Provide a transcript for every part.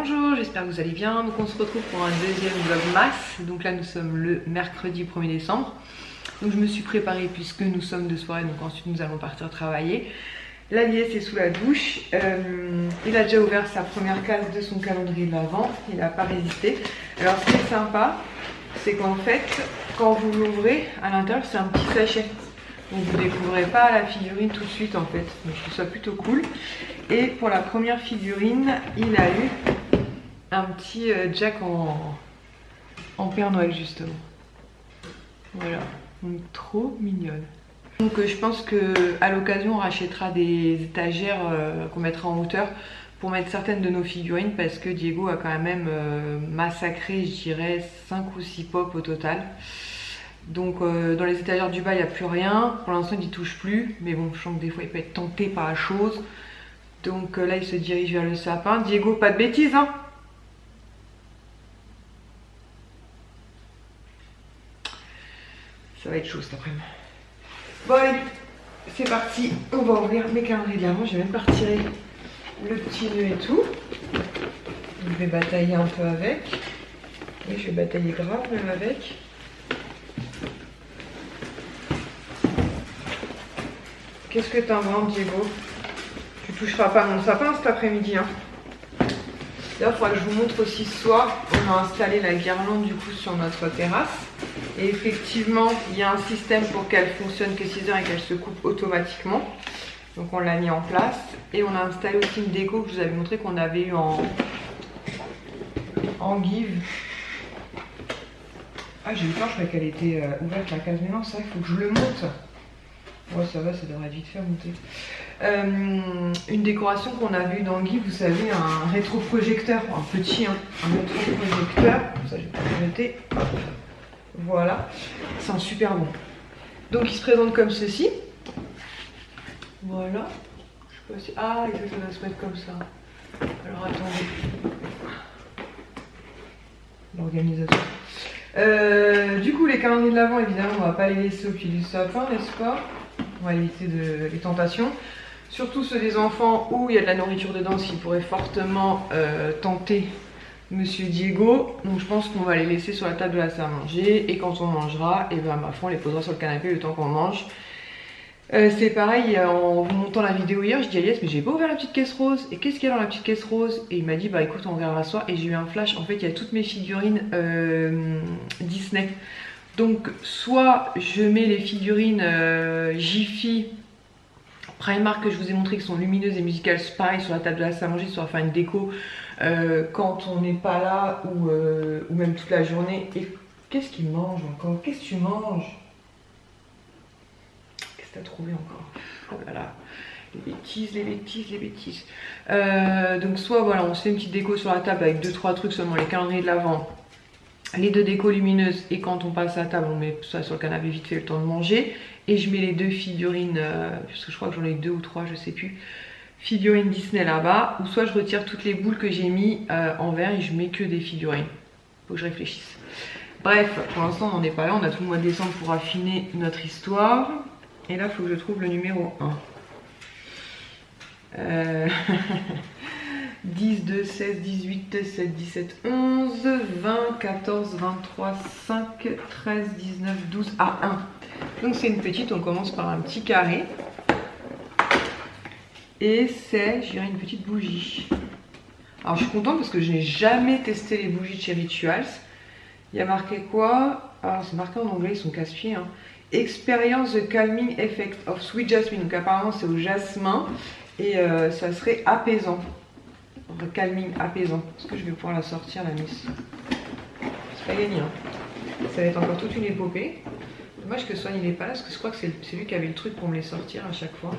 bonjour, j'espère que vous allez bien. Donc on se retrouve pour un deuxième vlogmas. Donc là nous sommes le mercredi 1er décembre. Donc je me suis préparée puisque nous sommes de soirée, donc ensuite nous allons partir travailler. La liesse est sous la douche. Il a déjà ouvert sa première case de son calendrier de l'Avent. Il n'a pas résisté. Alors ce qui est sympa, c'est qu'en fait, quand vous l'ouvrez, à l'intérieur c'est un petit sachet. Donc vous ne découvrez pas la figurine tout de suite en fait. Donc je trouve ça plutôt cool. Et pour la première figurine, il a eu un petit Jack en Père Noël justement. Voilà, donc trop mignonne. Donc je pense qu'à l'occasion on rachètera des étagères qu'on mettra en hauteur pour mettre certaines de nos figurines parce que Diego a quand même massacré, je dirais, 5 ou 6 pop au total. Donc dans les étagères du bas il n'y a plus rien, pour l'instant il n'y touche plus, mais bon je sens que des fois il peut être tenté par la chose. Donc là il se dirige vers le sapin. Diego, pas de bêtises hein. Ça va être chaud cet après-midi. Bon allez, c'est parti, on va ouvrir mes calendriers de l'Avent. Je vais même pas retirer le petit nœud et tout. Je vais batailler un peu avec. Et je vais batailler grave même avec. Qu'est-ce que t'inventes, Diego? Tu toucheras pas mon sapin cet après-midi, hein. Là, il faudra que je vous montre aussi ce soir. On a installé la guirlande du coup sur notre terrasse. Et effectivement, il y a un système pour qu'elle fonctionne que 6 heures et qu'elle se coupe automatiquement. Donc on l'a mis en place. Et on a installé aussi une déco que je vous avais montré qu'on avait eu en give. Ah, j'ai eu peur, je croyais qu'elle était ouverte la case. Mais non, ça, il faut que je le monte. Ouais, ça va, ça devrait vite faire monter. Une décoration qu'on a vue dans le guide, vous savez, un rétroprojecteur, un petit, hein, un rétroprojecteur. Ça, je vais pas le noter. Hop. Voilà, c'est un super bon. Donc, il se présente comme ceci. Voilà. Je sais pas si... Ah, ça doit se mettre comme ça. Alors, attendez. L'organisation. Du coup, les calendriers de l'Avent, évidemment, on va pas les laisser au pied du sapin, n'est-ce pas? On va éviter les tentations. Surtout ceux des enfants où il y a de la nourriture dedans, ce qui pourrait fortement tenter Monsieur Diego. Donc je pense qu'on va les laisser sur la table de la salle à manger. Et quand on mangera, et ben ma foi, on les posera sur le canapé le temps qu'on mange. C'est pareil, en vous montant la vidéo hier, je dis à Elias, mais j'ai pas ouvert la petite caisse rose. Et qu'est-ce qu'il y a dans la petite caisse rose? Et il m'a dit, bah écoute, on verra ce soir. Et j'ai eu un flash, en fait, il y a toutes mes figurines Disney. Donc soit je mets les figurines Jiffy Primark que je vous ai montré qui sont lumineuses et musicales, pareil sur la table de la salle à manger, soit faire une déco quand on n'est pas là ou même toute la journée. Et qu'est-ce qu'il mange encore? Qu'est-ce que tu manges? Qu'est-ce que tu as trouvé encore? Oh là là, les bêtises, les bêtises, les bêtises. Donc soit voilà, on se fait une petite déco sur la table avec 2-3 trucs seulement, les calendriers de l'Avent, les 2 décos lumineuses, et quand on passe à la table on met ça sur le canapé vite fait le temps de manger. Et je mets les 2 figurines, puisque je crois que j'en ai 2 ou 3, je sais plus, figurines Disney là-bas. Ou soit je retire toutes les boules que j'ai mis en vert et je mets que des figurines. Faut que je réfléchisse. Bref, pour l'instant on n'en est pas là, on a tout le mois de décembre pour affiner notre histoire. Et là il faut que je trouve le numéro 1. 10, 2, 16, 18, 17, 17, 11, 20, 14, 23, 5, 13, 19, 12, ah 1. Donc c'est une petite, on commence par un petit carré. Et c'est, je dirais, une petite bougie. Alors je suis contente parce que je n'ai jamais testé les bougies de chez Rituals. Il y a marqué quoi? Alors c'est marqué en anglais, ils sont casse-pieds. Hein. Experience the calming effect of sweet jasmine. Donc apparemment c'est au jasmin. Et ça serait apaisant. Calming, apaisant. Est-ce que je vais pouvoir la sortir la miss? C'est pas gagné, hein. Ça va être encore toute une épopée. Dommage que Swan il est pas là, parce que je crois que c'est lui qui avait le truc pour me les sortir à chaque fois.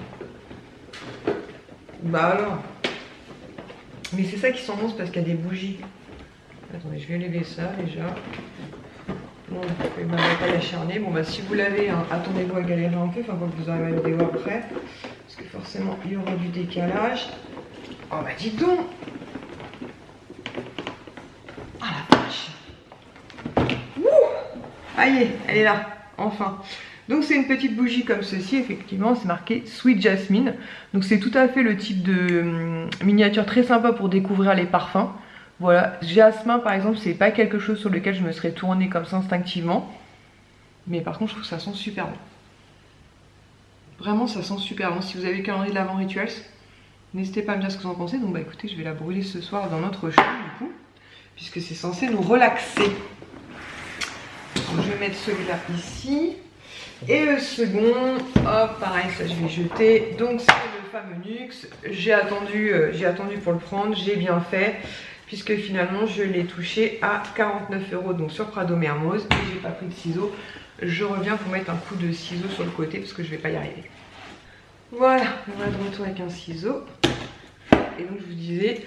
Bah alors. Mais c'est ça qui sent bon, c'est parce qu'il y a des bougies. Attendez, je vais lever ça déjà. Bon, je vais pas l'acharner. Bon bah si vous l'avez, hein, attendez-vous à galérer un peu, enfin quand vous aurez la vidéo après. Parce que forcément il y aura du décalage. Oh bah dites donc. Ah la vache. Ouh. Allez, elle est là. Enfin, donc c'est une petite bougie comme ceci, effectivement, c'est marqué Sweet Jasmine. Donc c'est tout à fait le type de miniature très sympa pour découvrir les parfums. Voilà, Jasmin par exemple, c'est pas quelque chose sur lequel je me serais tournée comme ça instinctivement. Mais par contre, je trouve que ça sent super bon. Vraiment, ça sent super bon. Si vous avez le calendrier de l'Avent Rituals, n'hésitez pas à me dire ce que vous en pensez. Donc bah écoutez, je vais la brûler ce soir dans notre chambre du coup, puisque c'est censé nous relaxer. Donc, je vais mettre celui-là ici. Et le second, hop, pareil, ça je vais jeter. Donc c'est le fameux Nuxe. J'ai attendu pour le prendre, j'ai bien fait, puisque finalement je l'ai touché à 49 €, donc sur Prado Mermoz. Et j'ai pas pris de ciseaux. Je reviens vous mettre un coup de ciseau sur le côté parce que je vais pas y arriver. Voilà, on va de retour avec un ciseau. Et donc je vous disais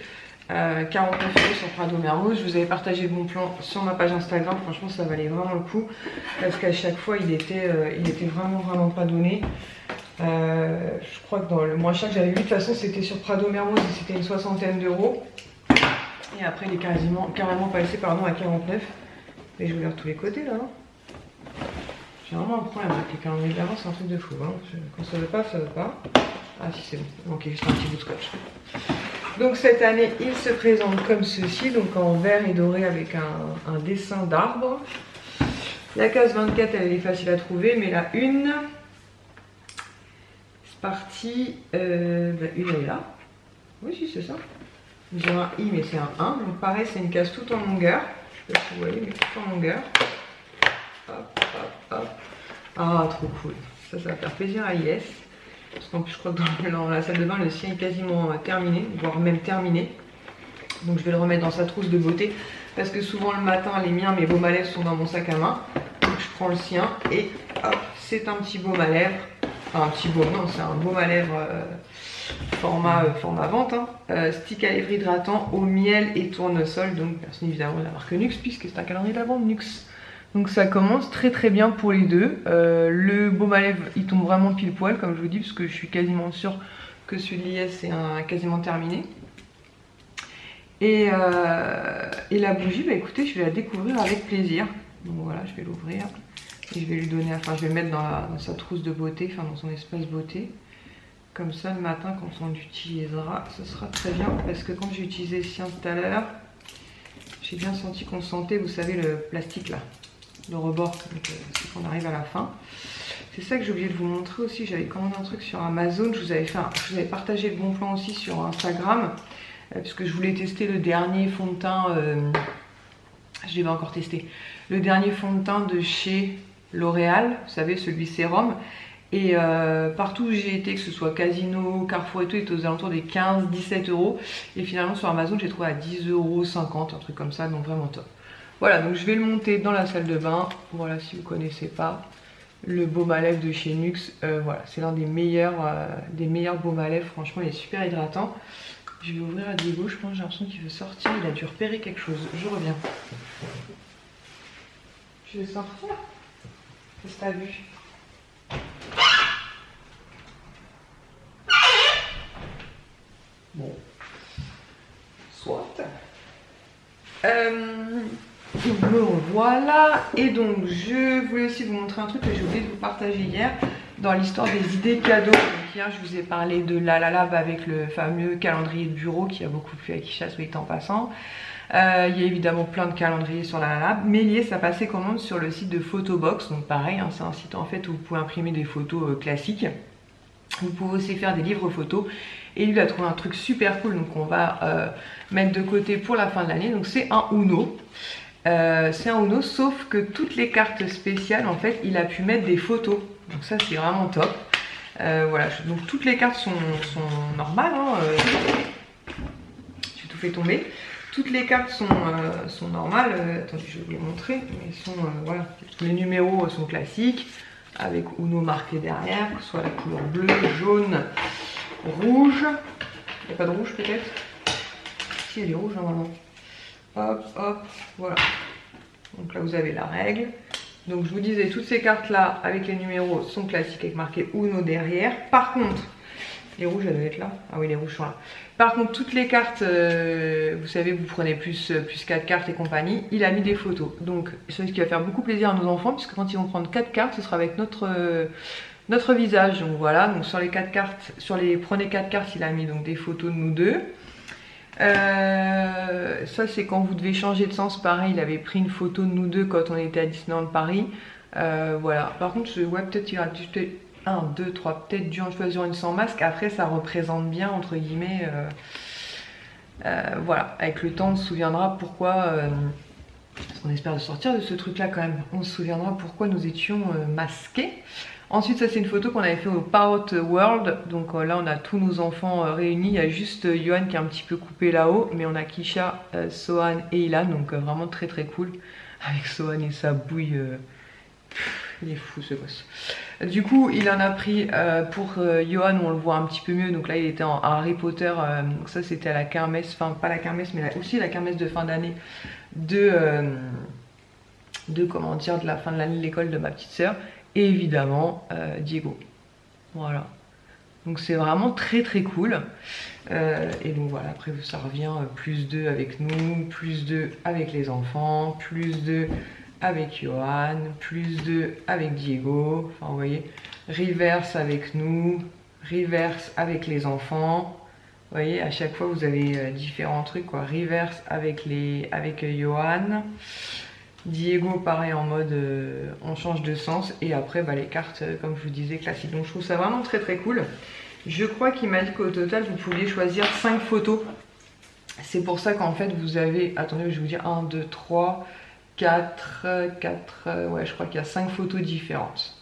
49 € sur Prado Mermoz. Je vous avais partagé le bon plan sur ma page Instagram. Franchement ça valait vraiment le coup parce qu'à chaque fois il était vraiment pas donné. Je crois que dans le moins cher que j'avais vu de toute façon c'était sur Prado Mermoz et c'était une 60aine d'euros. Et après il est carrément passé à 49. Mais je regarde tous les côtés là. J'ai vraiment un problème avec les calendriers de l'Avent, c'est un truc de fou. Hein. Quand ça veut pas, ça veut pas. Ah si c'est bon. Ok, juste un petit bout de scotch. Donc cette année, il se présente comme ceci, donc en vert et doré avec un dessin d'arbre. La case 24, elle est facile à trouver, mais la une, c'est parti. Une elle est là. Oui, si, c'est ça. J'ai un I, mais c'est un 1. Donc pareil, c'est une case toute en longueur. Je sais pas si vous voyez, mais toute en longueur. Hop, hop, hop. Ah, trop cool. Ça va faire plaisir à IS. Parce qu'en plus, je crois que dans la salle de bain, le sien est quasiment terminé, voire même terminé. Donc je vais le remettre dans sa trousse de beauté. Parce que souvent le matin, les miens, mes baumes à lèvres sont dans mon sac à main. Donc je prends le sien et hop, c'est un petit baume à lèvres. Enfin, un petit baume, non, c'est un baume à lèvres format vente. Hein. Stick à lèvres hydratant au miel et tournesol. Donc, bien évidemment, de la marque Nuxe, puisque c'est un calendrier de l'Avent Nuxe. Donc ça commence très bien pour les deux. Le baume à lèvres il tombe vraiment pile poil comme je vous dis parce que je suis quasiment sûre que celui de l'IS est quasiment terminé. Et la bougie, bah écoutez, je vais la découvrir avec plaisir. Donc voilà, je vais l'ouvrir et je vais lui donner, enfin je vais le mettre dans sa trousse de beauté, enfin dans son espace beauté. Comme ça le matin quand on l'utilisera, ce sera très bien parce que quand j'ai utilisé le sien tout à l'heure, j'ai bien senti qu'on sentait, vous savez, le plastique là. Le rebord, c'est qu'on arrive à la fin. C'est ça que j'ai oublié de vous montrer aussi. J'avais commandé un truc sur Amazon. Je vous avais partagé le bon plan aussi sur Instagram. Puisque je voulais tester le dernier fond de teint. Je l'ai pas encore testé. Le dernier fond de teint de chez L'Oréal. Vous savez, celui sérum. Et partout où j'ai été, que ce soit Casino, Carrefour et tout, il était aux alentours des 15-17 €. Et finalement sur Amazon, j'ai trouvé à 10,50 €, un truc comme ça. Donc vraiment top. Voilà, donc je vais le monter dans la salle de bain. Voilà, si vous ne connaissez pas, le baume à lèvres de chez Nuxe. Voilà, c'est l'un des meilleurs baumes à lèvres. Franchement, il est super hydratant. Je vais ouvrir à Diego, je pense, j'ai l'impression qu'il veut sortir. Il a dû repérer quelque chose. Je reviens. Je vais sortir. Qu'est-ce que t'as vu? Bon. Soit. Me voilà, et donc je voulais aussi vous montrer un truc que j'ai oublié de vous partager hier dans l'histoire des idées cadeaux. Donc hier je vous ai parlé de La La Lab avec le fameux calendrier de bureau qui a beaucoup plu à Kisha, soit dit en passant. Il y a évidemment plein de calendriers sur La La Lab, mais lié ça passait commande sur le site de Photobox. Donc pareil, hein, c'est un site en fait où vous pouvez imprimer des photos classiques. Vous pouvez aussi faire des livres photos. Et lui il a trouvé un truc super cool, donc on va mettre de côté pour la fin de l'année. Donc c'est un Uno. C'est un Uno, sauf que toutes les cartes spéciales, en fait, il a pu mettre des photos. Donc ça, c'est vraiment top. Voilà, donc toutes les cartes sont normales. Hein, j'ai tout fait tomber. Toutes les cartes sont normales. Attendez, je vais vous les montrer. Mais voilà, les numéros sont classiques, avec Uno marqué derrière, que ce soit la couleur bleue, jaune, rouge. Il n'y a pas de rouge peut-être? Si, elle est rouge normalement. Hop, hop, voilà. Donc là vous avez la règle. Donc je vous disais, toutes ces cartes là avec les numéros sont classiques avec marqué Uno derrière. Par contre, les rouges elles doivent être là. Ah oui, les rouges sont là. Par contre, toutes les cartes, vous savez, vous prenez plus 4 cartes et compagnie, il a mis des photos. Donc c'est ce qui va faire beaucoup plaisir à nos enfants, puisque quand ils vont prendre 4 cartes, ce sera avec notre visage. Donc voilà, donc sur les 4 cartes, prenez 4 cartes, il a mis donc des photos de nous deux. Ça c'est quand vous devez changer de sens. Pareil, il avait pris une photo de nous deux quand on était à Disneyland Paris. Voilà. Par contre, ouais, peut-être il aurait peut-être 1, 2, 3, peut-être dû en choisir une sans masque. Après, ça représente bien, entre guillemets. Voilà. Avec le temps, on se souviendra pourquoi. Parce qu'on espère de sortir de ce truc-là quand même. On se souviendra pourquoi nous étions masqués. Ensuite, ça c'est une photo qu'on avait fait au Parrot World. Donc là, on a tous nos enfants réunis. Il y a juste Johan qui est un petit peu coupé là-haut. Mais on a Kisha, Sohan et Ilan. Donc vraiment très très cool. Avec Sohan et sa bouille. Il est fou ce gosse. Du coup, il en a pris pour Johan où on le voit un petit peu mieux. Donc là, il était en Harry Potter. Donc ça, c'était à la kermesse. Enfin, pas la kermesse, mais aussi la kermesse de fin d'année de comment dire, de la fin de l'année de l'école de ma petite sœur. Et évidemment, Diego. Voilà. Donc c'est vraiment très très cool. Et donc voilà, après ça revient plus 2 avec nous, plus 2 avec les enfants, plus 2 avec Johan, plus 2 avec Diego. Enfin vous voyez, reverse avec nous, reverse avec les enfants. Vous voyez, à chaque fois vous avez différents trucs quoi. Reverse avec Johan. Diego pareil en mode on change de sens. Et après bah, les cartes comme je vous disais classiques. Donc je trouve ça vraiment très très cool. Je crois qu'il m'a dit qu'au total vous pouviez choisir 5 photos. C'est pour ça qu'en fait vous avez, attendez je vais vous dire 1, 2, 3, 4, ouais je crois qu'il y a 5 photos différentes.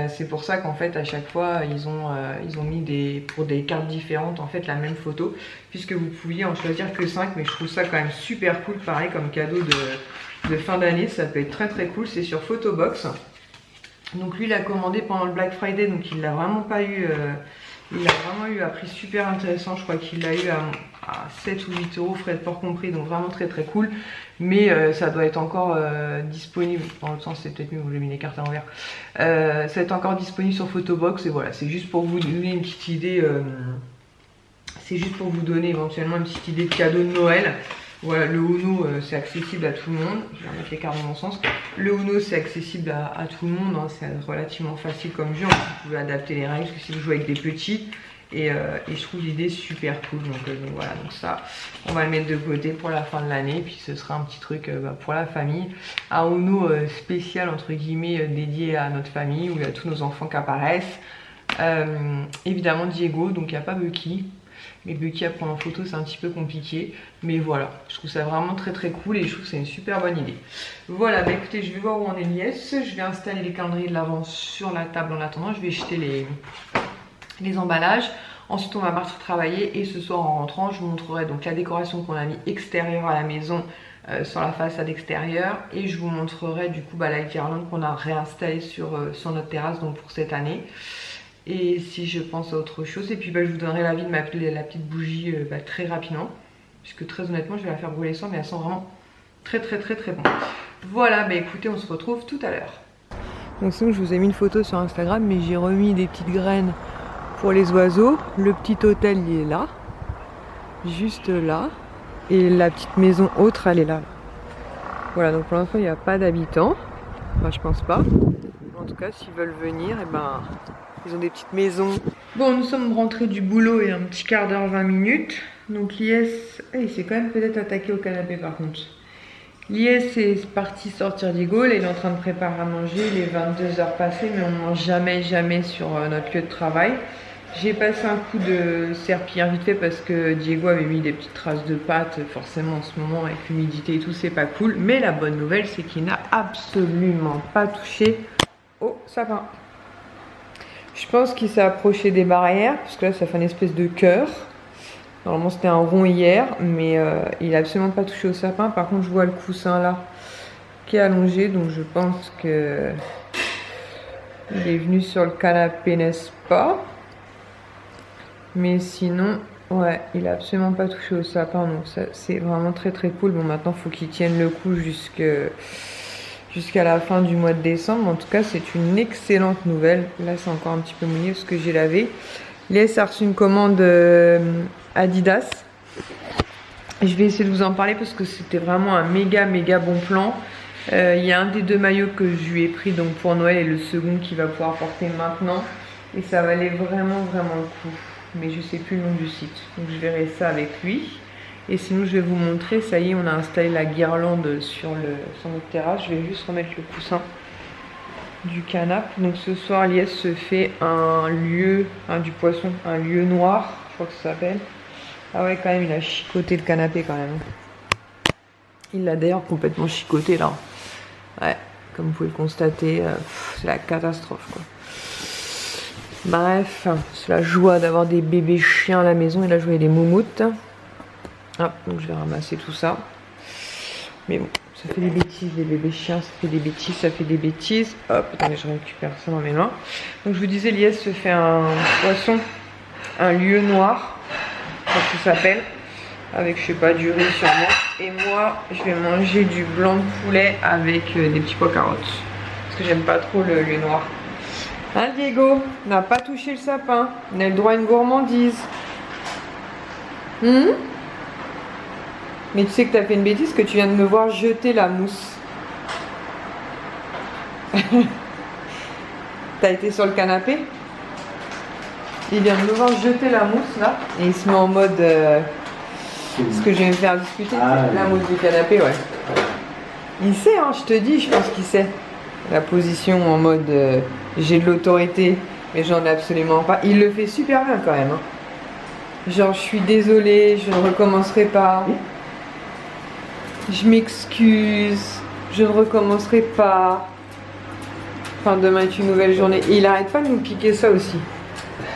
C'est pour ça qu'en fait à chaque fois ils ont mis pour des cartes différentes en fait la même photo. Puisque vous pouviez en choisir que 5, mais je trouve ça quand même super cool pareil comme cadeau de fin d'année. Ça peut être très très cool, c'est sur Photobox. Donc lui il a commandé pendant le Black Friday, donc il l'a vraiment pas eu... il a vraiment eu un prix super intéressant, je crois qu'il l'a eu à 7 ou 8 euros, frais de port compris, donc vraiment très très cool. Mais ça doit être encore disponible, dans le sens c'est peut-être mieux, j'ai mis les cartes à l'envers. Ça va être encore disponible sur Photobox et voilà, c'est juste pour vous donner une petite idée, c'est juste pour vous donner éventuellement une petite idée de cadeau de Noël. Voilà, le Uno c'est accessible à tout le monde. Je vais remettre les cartes dans mon sens. Le Uno c'est accessible à tout le monde, hein. C'est relativement facile comme jeu. Vous pouvez adapter les règles si vous jouez avec des petits. Et je trouve l'idée super cool. Donc voilà, donc ça, on va le mettre de côté pour la fin de l'année. Puis ce sera un petit truc pour la famille. Un Uno spécial entre guillemets dédié à notre famille où il y a tous nos enfants qui apparaissent. Évidemment Diego, donc il n'y a pas Bucky. Mais Bucky à prendre en photo c'est un petit peu compliqué. Mais voilà, je trouve ça vraiment très très cool et je trouve que c'est une super bonne idée. Voilà, bah écoutez, je vais voir où en est Lies. Je vais installer les calendriers de l'avant sur la table en attendant. Je vais jeter les emballages. Ensuite on va partir travailler et ce soir en rentrant je vous montrerai donc la décoration qu'on a mis extérieure à la maison sur la façade extérieure. Et je vous montrerai du coup la guirlande qu'on a réinstallée sur notre terrasse donc pour cette année. Et si je pense à autre chose, et puis je vous donnerai l'avis de la petite bougie très rapidement. Puisque très honnêtement, je vais la faire brûler sans, mais elle sent vraiment très très très très bon. Voilà, écoutez, on se retrouve tout à l'heure. Donc sinon, je vous ai mis une photo sur Instagram, mais j'ai remis des petites graines pour les oiseaux. Le petit hôtel, il est là. Juste là. Et la petite maison autre, elle est là. Voilà, donc pour l'instant, il n'y a pas d'habitants. Enfin, je pense pas. En tout cas, s'ils veulent venir, ils ont des petites maisons. Bon, nous sommes rentrés du boulot et un petit quart d'heure, 20 minutes. Donc Lies, il s'est quand même peut-être attaqué au canapé par contre. Lies est parti sortir Diego, là il est en train de préparer à manger, il est 22 h passées, mais on ne mange jamais sur notre lieu de travail. J'ai passé un coup de serpillière vite fait parce que Diego avait mis des petites traces de pâtes, forcément en ce moment avec l'humidité et tout, c'est pas cool. Mais la bonne nouvelle, c'est qu'il n'a absolument pas touché au sapin. Je pense qu'il s'est approché des barrières, parce que là ça fait une espèce de cœur. Normalement c'était un rond hier, mais il n'a absolument pas touché au sapin. Par contre je vois le coussin là qui est allongé, donc je pense que il est venu sur le canapé, n'est-ce pas? Mais sinon, ouais, il n'a absolument pas touché au sapin, donc ça c'est vraiment très très cool. Bon, maintenant il faut qu'il tienne le coup jusqu'à la fin du mois de décembre. En tout cas, c'est une excellente nouvelle. Là, c'est encore un petit peu mouillé parce que j'ai lavé. Lies a reçu une commande Adidas. Je vais essayer de vous en parler parce que c'était vraiment un méga bon plan. Il y a un des 2 maillots que je lui ai pris donc pour Noël et le second qu'il va pouvoir porter maintenant. Et ça valait vraiment le coup. Mais je sais plus le nom du site. Donc je verrai ça avec lui. Et sinon je vais vous montrer, ça y est, on a installé la guirlande sur notre terrasse. Je vais juste remettre le coussin du canapé. Donc ce soir Lies se fait un lieu, du poisson, un lieu noir, je crois que ça s'appelle. Ah ouais, quand même, il a chicoté le canapé quand même. Il l'a d'ailleurs complètement chicoté là. Ouais, comme vous pouvez le constater, c'est la catastrophe quoi. Bref, c'est la joie d'avoir des bébés chiens à la maison. Il a joué des moumoutes. Hop, donc je vais ramasser tout ça. Mais bon, ça fait des bêtises, les bébés chiens, ça fait des bêtises, ça fait des bêtises. Hop, attendez, je récupère ça dans mes mains. Donc je vous disais, Lies se fait un poisson, un lieu noir, comme ça s'appelle, avec je sais pas du riz sûrement. Et moi, je vais manger du blanc de poulet avec des petits pois carottes, parce que j'aime pas trop le lieu noir. Hein Diego, on n'a pas touché le sapin, on a le droit à une gourmandise. Mais tu sais que t'as fait une bêtise, que tu viens de me voir jeter la mousse. T'as été sur le canapé. Il vient de me voir jeter la mousse là. Et il se met en mode... ce que je vais me faire discuter, la mousse du canapé, ouais. Il sait, hein, je te dis, je pense qu'il sait. La position en mode j'ai de l'autorité, mais j'en ai absolument pas. Il le fait super bien quand même. Hein. Genre, je suis désolée, je ne recommencerai pas. Je m'excuse, je ne recommencerai pas. Enfin, demain est une nouvelle journée. Et il arrête pas de nous piquer ça aussi.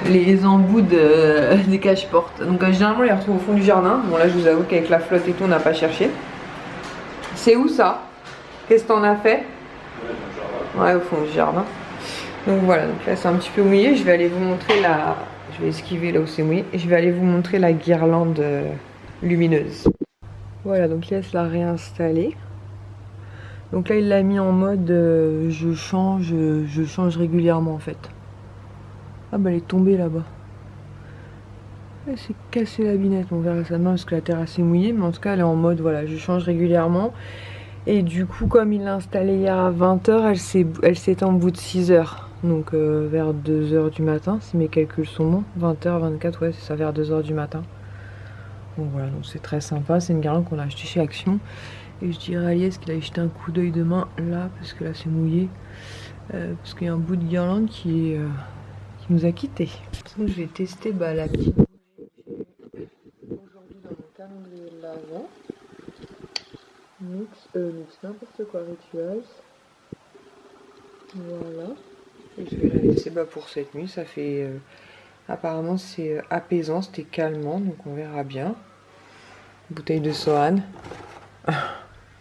Les embouts des cache-portes. Donc généralement, on les retrouve au fond du jardin. Bon, là, je vous avoue qu'avec la flotte et tout, on n'a pas cherché. C'est où ça? Qu'est-ce que t'en as fait? Ouais, au fond du jardin. Donc voilà, donc là, c'est un petit peu mouillé. Je vais aller vous montrer la... Je vais esquiver là où c'est mouillé. Et je vais aller vous montrer la guirlande lumineuse. Voilà, donc là, il l'a réinstallé. Donc là, il l'a mis en mode je change régulièrement en fait. Ah bah elle est tombée là-bas. Elle s'est cassée la binette, on verra ça demain parce que la terrasse est mouillée. Mais en tout cas, elle est en mode voilà, je change régulièrement. Et du coup, comme il l'a installée hier à 20 h, elle s'éteint au bout de 6 h. Donc vers 2 h du matin, si mes calculs sont bons. 20 h, 24, ouais, c'est ça, vers 2 h du matin. Donc voilà, donc c'est très sympa. C'est une guirlande qu'on a achetée chez Action. Et je dirais à Lies qu'il a jeté un coup d'œil demain là, parce que là c'est mouillé. Parce qu'il y a un bout de guirlande qui nous a quittés. Donc je vais tester la petite bougie aujourd'hui dans mon calendrier de l'Avent. Mix n'importe quoi, Rituals. Voilà. Et je vais la laisser pour cette nuit. Ça fait... apparemment c'est apaisant, c'était calmant, donc on verra bien. Bouteille de Sohan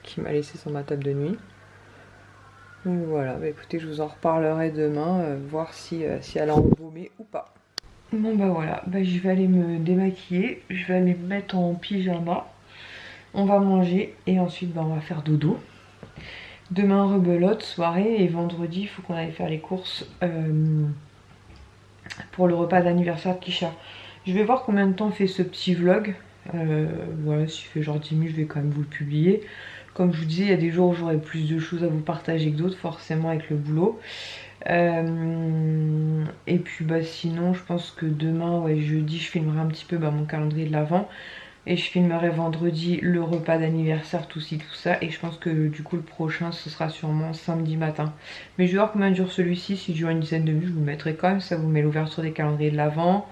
qui m'a laissé sur ma table de nuit. Donc voilà, écoutez, je vous en reparlerai demain, voir si elle a embaumé ou pas. Bon voilà, je vais aller me démaquiller, je vais aller me mettre en pyjama. On va manger et ensuite on va faire dodo. Demain rebelote, soirée, et vendredi il faut qu'on aille faire les courses pour le repas d'anniversaire de Kisha. Je vais voir combien de temps fait ce petit vlog. Voilà, s'il fait genre 10 minutes, je vais quand même vous le publier. Comme je vous disais, il y a des jours où j'aurai plus de choses à vous partager que d'autres, forcément avec le boulot. Et puis sinon, je pense que demain, ouais, jeudi, je filmerai un petit peu mon calendrier de l'Avent. Et je filmerai vendredi le repas d'anniversaire, tout ci, tout ça. Et je pense que du coup, le prochain, ce sera sûrement samedi matin. Mais je vais voir combien dure celui-ci. S'il dure une dizaine de minutes, je vous le mettrai quand même. Ça vous met l'ouverture des calendriers de l'Avent.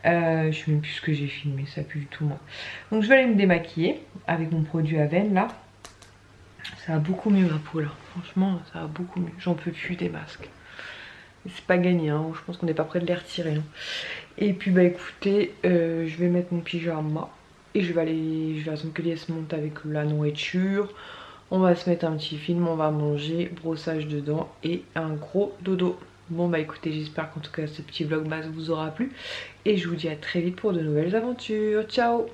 Je sais même plus ce que j'ai filmé, ça pue du tout moi. Donc je vais aller me démaquiller avec mon produit Aven là. Ça va beaucoup mieux ma peau là, franchement ça va beaucoup mieux. J'en peux plus des masques. C'est pas gagné, hein. Je pense qu'on n'est pas près de les retirer. Hein. Et puis écoutez, je vais mettre mon pyjama et je vais attendre que Lies monte avec la nourriture. On va se mettre un petit film, on va manger, brossage de dents et un gros dodo. Bon écoutez, j'espère qu'en tout cas ce petit vlog vous aura plu. Et je vous dis à très vite pour de nouvelles aventures. Ciao!